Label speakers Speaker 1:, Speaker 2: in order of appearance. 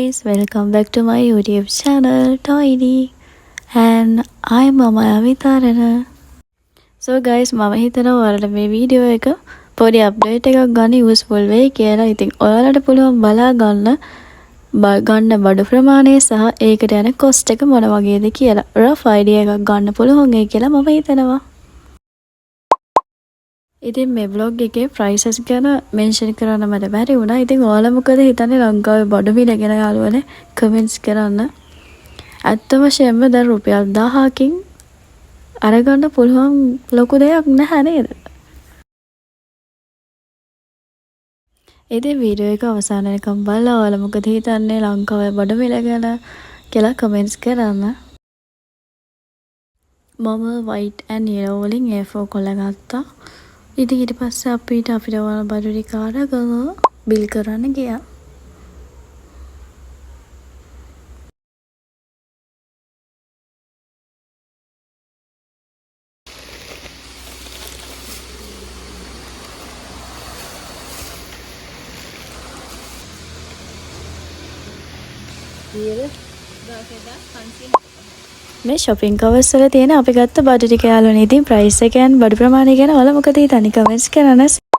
Speaker 1: guys, welcome back to my YouTube channel Toiny and I'm Mama Avitarana. So guys, මම හිතනවා ඔයාලට මේ video එක පොඩි අප්ඩේට් එකක් ගන්න යූස්ෆුල් වෙයි කියලා. ඉතින් ඔයාලට පුළුවන් බලා ගන්න බඩු ප්‍රමාණය සහ ඒකට යන කොස්ට් එක මොන වගේද කියලා රෆ් අයිඩියා එකක් ගන්න පුළුවන් ඒ කියලා මම හිතනවා. ඉතින් මේ vlog එකේ prices ගැන mention කරන්න මට බැරි වුණා. ඉතින් ඔයාලා මොකද හිතන්නේ ලංකාවේ බඩු මිල ගැන යාළුවනේ comments කරන්න. ඇත්තම වශයෙන්ම දැන් රුපියල් 1000කින් අරගන්න පුළුවන් ලොකු දෙයක් නැහැ නේද? ඉතින් වීඩියෝ එක අවසාන වෙනකම් බලලා ඔයාලා මොකද හිතන්නේ ලංකාවේ බඩු මිල ගැන කියලා comments කරන්න. මම white and yellow වලින් A4 කොළ ගත්තා. ඉතින් ඊට පස්සේ අපිට ඕන බඩු ටික අරගෙන බිල් කරන්න ගියා. මේ shopping covers වල තියෙන අපි ගත්ත බඩු ටික යාළුවනේ. ඉතින් price එක and බඩු ප්‍රමාණය ගැන ඔයාලා මොකද හිතන්නේ? comments කරන්න.